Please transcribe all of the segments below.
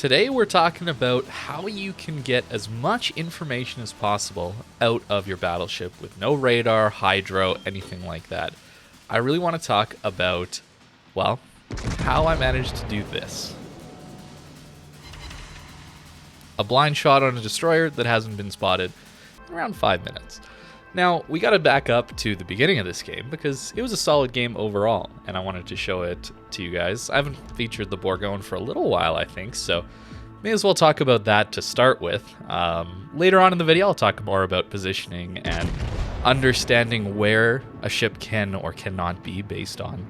Today we're talking about how you can get as much information as possible out of your battleship with no radar, hydro, anything like that. I really want to talk about, well, how I managed to do this. A blind shot on a destroyer that hasn't been spotted in around 5 minutes. Now, we got to back up to the beginning of this game because it was a solid game overall, and I wanted to show it to you guys. I haven't featured the Bourgogne for a little while, I think, so may as well talk about that to start with. Later on in the video, I'll talk more about positioning and understanding where a ship can or cannot be based on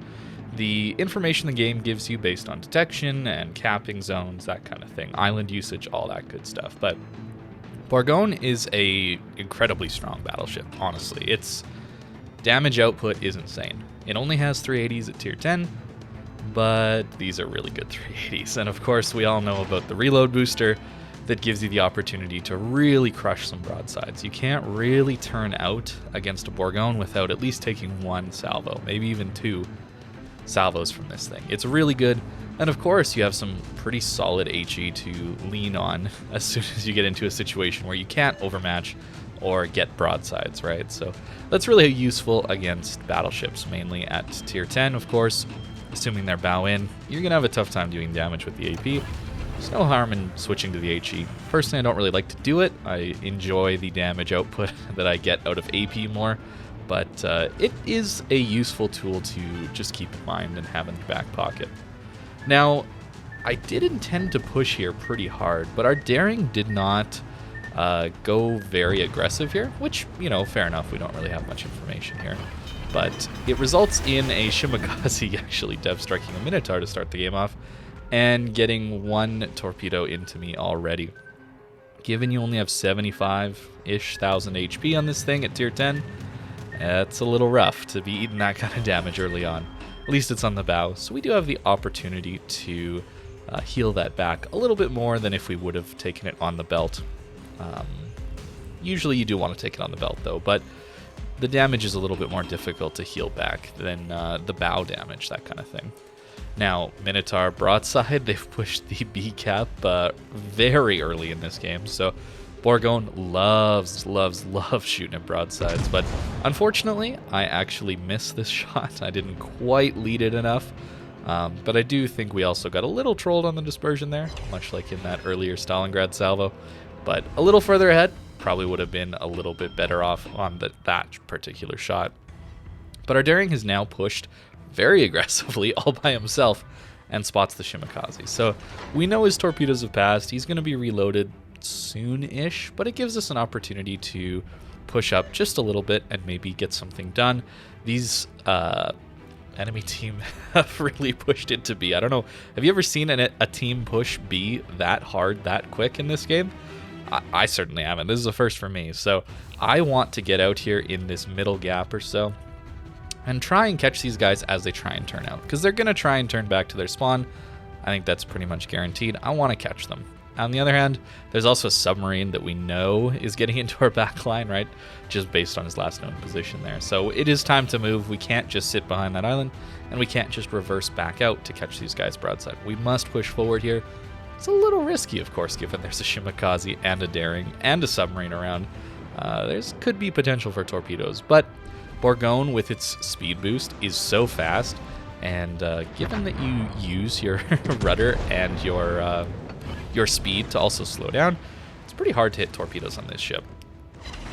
the information the game gives you based on detection and capping zones, that kind of thing, island usage, all that good stuff. But Bourgogne is a incredibly strong battleship, honestly. Its damage output is insane. It only has 380s at tier 10, but these are really good 380s. And of course, we all know about the reload booster that gives you the opportunity to really crush some broadsides. You can't really turn out against a Bourgogne without at least taking one salvo, maybe even two salvos from this thing. It's really good. And of course, you have some pretty solid HE to lean on as soon as you get into a situation where you can't overmatch or get broadsides, right? So that's really useful against battleships, mainly at tier 10, of course. Assuming they're bow in, you're going to have a tough time doing damage with the AP. There's no harm in switching to the HE. Personally, I don't really like to do it. I enjoy the damage output that I get out of AP more. But it is a useful tool to just keep in mind and have in your back pocket. Now, I did intend to push here pretty hard, but our daring did not go very aggressive here, which, you know, fair enough. We don't really have much information here. But it results in a Shimakaze actually dev striking a Minotaur to start the game off and getting one torpedo into me already. Given you only have 75-ish thousand HP on this thing at tier 10, it's a little rough to be eating that kind of damage early on. At least it's on the bow, so we do have the opportunity to heal that back a little bit more than if we would have taken it on the belt. Usually you do want to take it on the belt though, but the damage is a little bit more difficult to heal back than the bow damage, that kind of thing. Now, Minotaur broadside, they've pushed the B cap very early in this game, so Bourgogne loves shooting at broadsides, but unfortunately, I actually missed this shot. I didn't quite lead it enough, but I do think we also got a little trolled on the dispersion there, much like in that earlier Stalingrad salvo, but a little further ahead, probably would have been a little bit better off on that particular shot. But our daring has now pushed very aggressively all by himself and spots the Shimakaze. So we know his torpedoes have passed. He's going to be reloaded soon-ish, but it gives us an opportunity to push up just a little bit and maybe get something done. These enemy team have really pushed it to B. I don't know, have you ever seen a team push B that hard, that quick in this game? I certainly haven't. This is a first for me, so I want to get out here in this middle gap or so and try and catch these guys as they try and turn out, because they're going to try and turn back to their spawn. I think that's pretty much guaranteed. I want to catch them. On the other hand, there's also a submarine that we know is getting into our back line, right? Just based on his last known position there. So it is time to move. We can't just sit behind that island, and we can't just reverse back out to catch these guys broadside. We must push forward here. It's a little risky, of course, given there's a Shimakaze and a daring and a submarine around. There's could be potential for torpedoes, but Bourgogne with its speed boost is so fast, and given that you use your rudder and your speed to also slow down, it's pretty hard to hit torpedoes on this ship.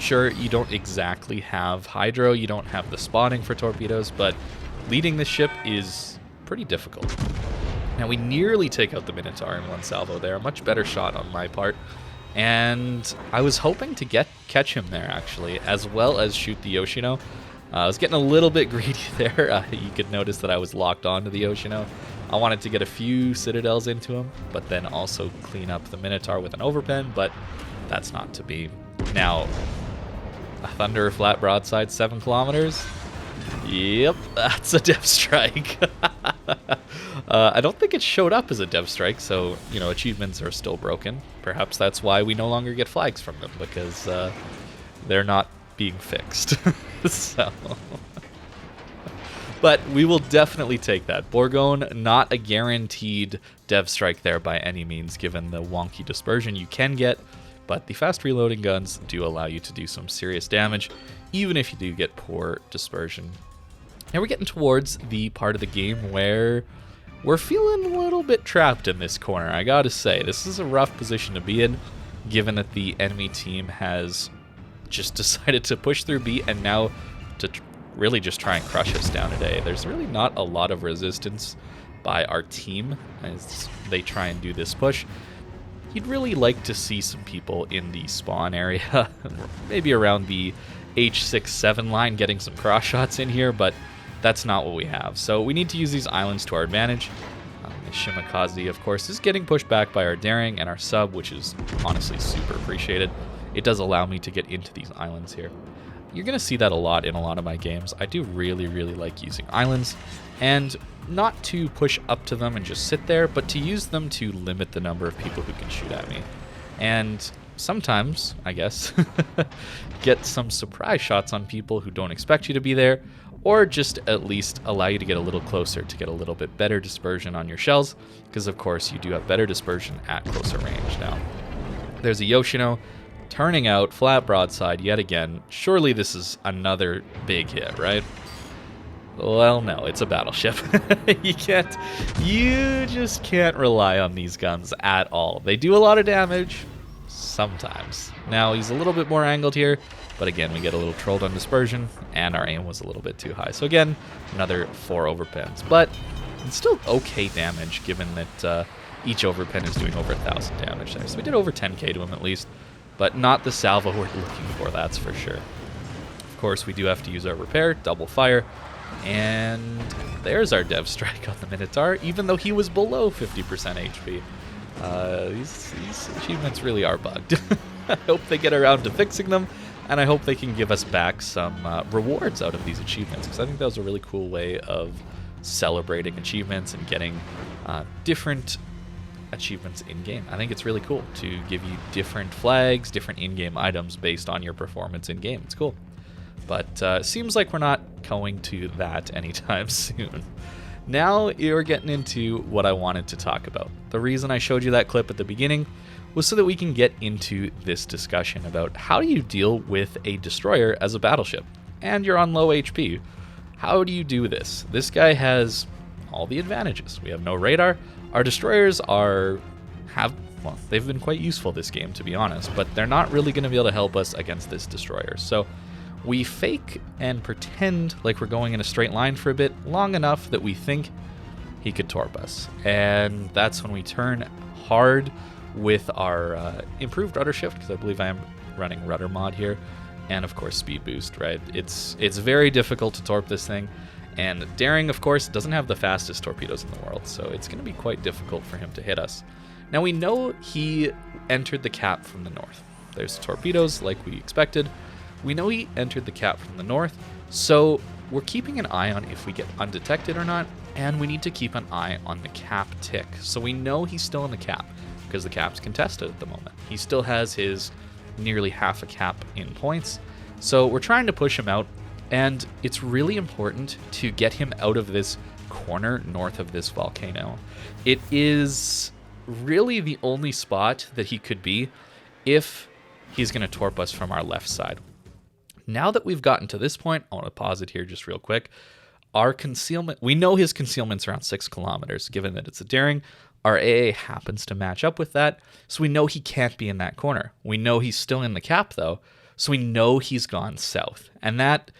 Sure, you don't exactly have hydro, you don't have the spotting for torpedoes, but leading this ship is pretty difficult. Now, we nearly take out the Minotaur in one salvo there, a much better shot on my part, and I was hoping to catch him there, actually, as well as shoot the Yoshino. I was getting a little bit greedy there. You could notice that I was locked onto the Yoshino. I wanted to get a few citadels into him, but then also clean up the Minotaur with an overpen, but that's not to be. Now, a Thunder flat broadside 7 kilometers. Yep, that's a dev strike. I don't think it showed up as a dev strike, so, you know, achievements are still broken. Perhaps that's why we no longer get flags from them, because they're not being fixed. So But we will definitely take that. Bourgogne, not a guaranteed dev strike there by any means, given the wonky dispersion you can get. But the fast reloading guns do allow you to do some serious damage, even if you do get poor dispersion. Now we're getting towards the part of the game where we're feeling a little bit trapped in this corner. I gotta say, this is a rough position to be in, given that the enemy team has just decided to push through B and now to really just try and crush us down today. There's really not a lot of resistance by our team as they try and do this push. You'd really like to see some people in the spawn area, maybe around the H6-7 line, getting some cross shots in here, but that's not what we have. So we need to use these islands to our advantage. The Shimakaze, of course, is getting pushed back by our daring and our sub, which is honestly super appreciated. It does allow me to get into these islands here. You're going to see that a lot in a lot of my games. I do really, really like using islands, and not to push up to them and just sit there, but to use them to limit the number of people who can shoot at me. And sometimes, I guess, get some surprise shots on people who don't expect you to be there, or just at least allow you to get a little closer to get a little bit better dispersion on your shells, because of course you do have better dispersion at closer range. Now, there's a Yoshino turning out flat broadside yet again. Surely this is another big hit, right? Well, no, it's a battleship. You just can't rely on these guns at all. They do a lot of damage sometimes. Now he's a little bit more angled here, but again, we get a little trolled on dispersion, and our aim was a little bit too high. So again, another 4 overpens, but it's still okay damage given that each overpen is doing over 1,000 damage there. So we did over 10k to him at least, but not the salvo we're looking for, that's for sure. Of course, we do have to use our repair, double fire, and there's our dev strike on the Minotaur, even though he was below 50% HP. These achievements really are bugged. I hope they get around to fixing them, and I hope they can give us back some rewards out of these achievements, because I think that was a really cool way of celebrating achievements and getting different achievements in-game. I think it's really cool to give you different flags, different in-game items based on your performance in-game. It's cool. But seems like we're not going to that anytime soon. Now you're getting into what I wanted to talk about. The reason I showed you that clip at the beginning was so that we can get into this discussion about how do you deal with a destroyer as a battleship, and you're on low HP. How do you do this? This guy has all the advantages. We have no radar. Our destroyers they've been quite useful this game, to be honest, but they're not really going to be able to help us against this destroyer. So we fake and pretend like we're going in a straight line for a bit, long enough that we think he could torp us. And that's when we turn hard with our improved rudder shift, because I believe I am running rudder mod here, and of course speed boost, right? It's very difficult to torp this thing, and daring, of course, doesn't have the fastest torpedoes in the world, so it's going to be quite difficult for him to hit us. Now we know he entered the cap from the north. There's torpedoes like we expected. We know he entered the cap from the north, so we're keeping an eye on if we get undetected or not, and we need to keep an eye on the cap tick. So we know he's still in the cap, because the cap's contested at the moment. He still has his nearly half a cap in points, so we're trying to push him out, and it's really important to get him out of this corner north of this volcano. It is really the only spot that he could be if he's going to torp us from our left side. Now that we've gotten to this point, I want to pause it here just real quick. Our concealment, we know his concealment's around 6 kilometers, given that it's a daring. Our AA happens to match up with that, so we know he can't be in that corner. We know he's still in the cap, though, so we know he's gone south. And that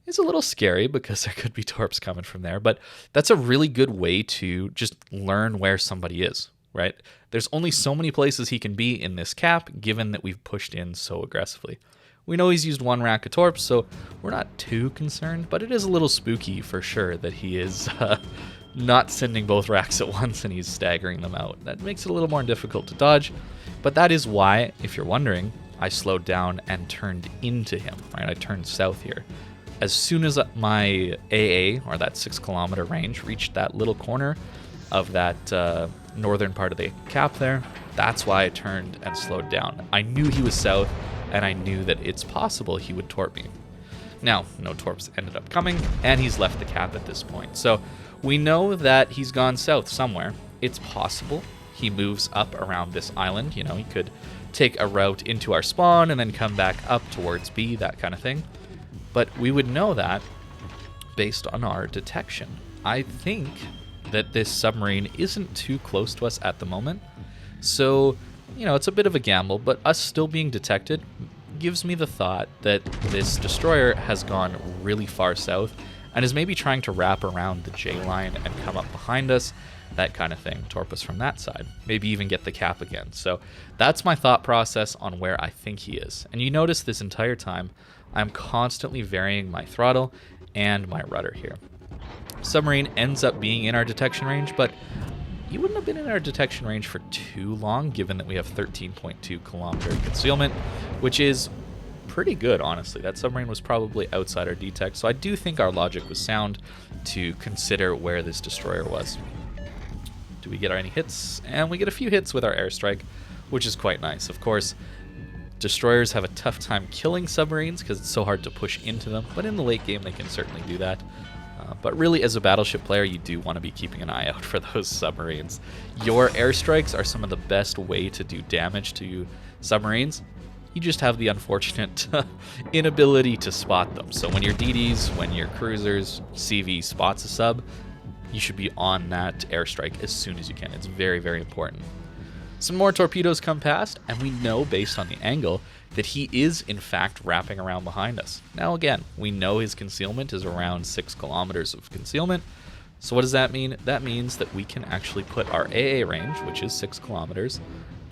is a little scary because there could be torps coming from there, but that's a really good way to just learn where somebody is, right? There's only so many places he can be in this cap, given that we've pushed in so aggressively. We know he's used 1 rack of torps, so we're not too concerned, but it is a little spooky for sure that he is not sending both racks at once and he's staggering them out. That makes it a little more difficult to dodge, but that is why, if you're wondering, I slowed down and turned into him, right? I turned south here. As soon as my AA, or that 6 kilometer range, reached that little corner of that northern part of the cap there, that's why I turned and slowed down. I knew he was south, and I knew that it's possible he would torp me. Now, no torps ended up coming, and he's left the cap at this point. So we know that he's gone south somewhere. It's possible he moves up around this island. You know, he could take a route into our spawn and then come back up towards B, that kind of thing. But we would know that based on our detection. I think that this submarine isn't too close to us at the moment. So, you know, it's a bit of a gamble, but us still being detected gives me the thought that this destroyer has gone really far south and is maybe trying to wrap around the J line and come up behind us, that kind of thing, torp us from that side, maybe even get the cap again. So that's my thought process on where I think he is. And you notice this entire time, I'm constantly varying my throttle and my rudder here. Submarine ends up being in our detection range, but he wouldn't have been in our detection range for too long, given that we have 13.2 kilometer concealment, which is pretty good, honestly. That submarine was probably outside our detect, so I do think our logic was sound to consider where this destroyer was. Do we get any hits? And we get a few hits with our airstrike, which is quite nice. Of course, destroyers have a tough time killing submarines because it's so hard to push into them, but in the late game they can certainly do that. But really, as a Battleship player, you do want to be keeping an eye out for those submarines. Your airstrikes are some of the best way to do damage to submarines. You just have the unfortunate inability to spot them. So when your DDs, when your cruisers, CV spots a sub, you should be on that airstrike as soon as you can. It's very, very important. Some more torpedoes come past, and we know based on the angle that he is in fact wrapping around behind us. Now again, we know his concealment is around 6 kilometers of concealment. So what does that mean? That means that we can actually put our AA range, which is 6 kilometers,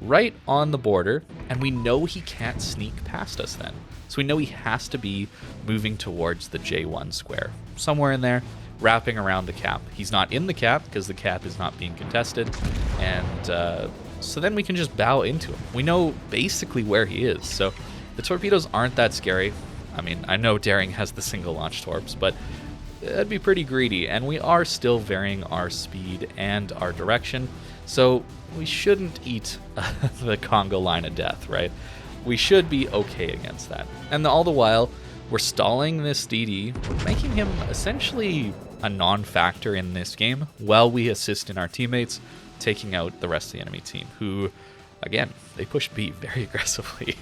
right on the border, and we know he can't sneak past us then. So we know he has to be moving towards the J1 square, somewhere in there, wrapping around the cap. He's not in the cap because the cap is not being contested, and so then we can just bow into him. We know basically where he is, so the torpedoes aren't that scary. I mean, I know Daring has the single launch torps, but that'd be pretty greedy, and we are still varying our speed and our direction, so we shouldn't eat the Congo line of death, right? We should be okay against that. And all the while, we're stalling this DD, making him essentially a non-factor in this game while we assist in our teammates, taking out the rest of the enemy team, who, again, they push B very aggressively.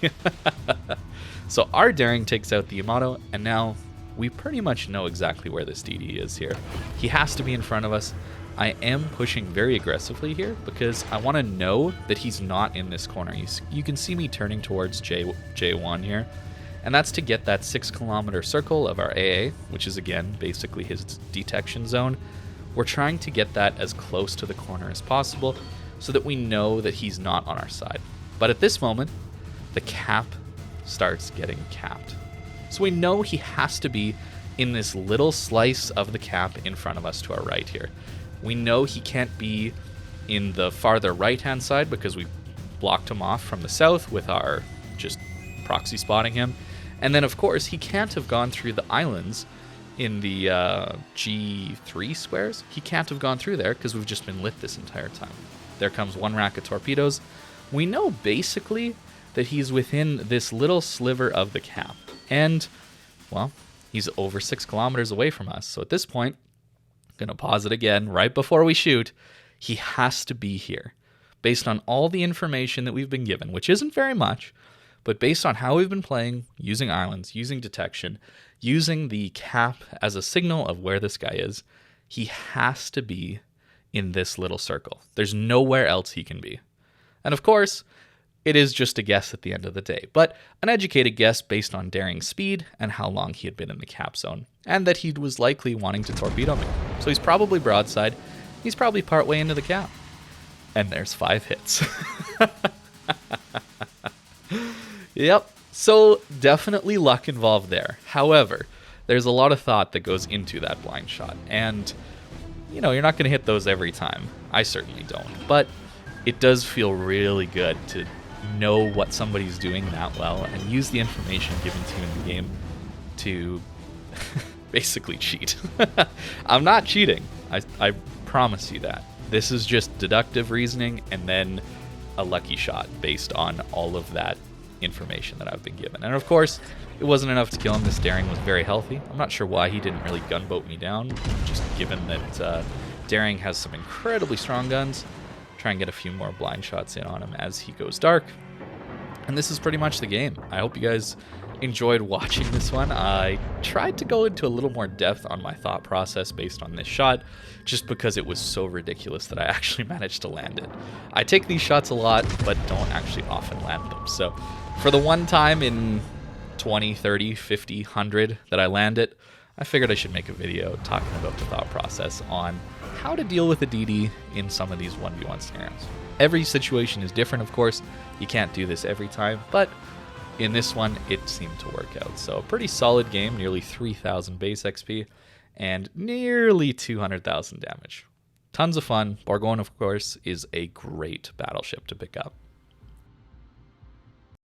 So our Daring takes out the Yamato, and now we pretty much know exactly where this DD is here. He has to be in front of us. I am pushing very aggressively here because I want to know that he's not in this corner. You can see me turning towards J1 here, and that's to get that 6 kilometer circle of our AA, which is again basically his detection zone. We're trying to get that as close to the corner as possible so that we know that he's not on our side. But at this moment, the cap starts getting capped. So we know he has to be in this little slice of the cap in front of us to our right here. We know he can't be in the farther right-hand side because we blocked him off from the south with our just proxy spotting him. And then, of course, he can't have gone through the islands in the G3 squares. He can't have gone through there because we've just been lit this entire time. There comes one rack of torpedoes. We know basically that he's within this little sliver of the cap. And, well, he's over 6 kilometers away from us. So at this point, I'm going to pause it again right before we shoot. He has to be here. Based on all the information that we've been given, which isn't very much, but based on how we've been playing, using islands, using detection, using the cap as a signal of where this guy is, he has to be in this little circle. There's nowhere else he can be. And of course, it is just a guess at the end of the day, but an educated guess based on Daring's speed and how long he had been in the cap zone, and that he was likely wanting to torpedo me. So he's probably broadside. He's probably partway into the cap. And there's 5 hits. Yep. So definitely luck involved there. However, there's a lot of thought that goes into that blind shot. And, you know, you're not going to hit those every time. I certainly don't. But it does feel really good to know what somebody's doing that well and use the information given to you in the game to basically cheat. I'm not cheating. I promise you that. This is just deductive reasoning and then a lucky shot based on all of that information that I've been given. And of course, it wasn't enough to kill him. This Daring was very healthy. I'm not sure why he didn't really gunboat me down, just given that Daring has some incredibly strong guns. Try and get a few more blind shots in on him as he goes dark. And this is pretty much the game. I hope you guys enjoyed watching this one. I tried to go into a little more depth on my thought process based on this shot, just because it was so ridiculous that I actually managed to land it. I take these shots a lot, but don't actually often land them. So for the one time in 20, 30, 50, 100 that I land it, I figured I should make a video talking about the thought process on how to deal with a DD in some of these 1v1 scenarios. Every situation is different, of course. You can't do this every time, but in this one, it seemed to work out. So a pretty solid game, nearly 3,000 base XP, and nearly 200,000 damage. Tons of fun. Bourgogne, of course, is a great battleship to pick up.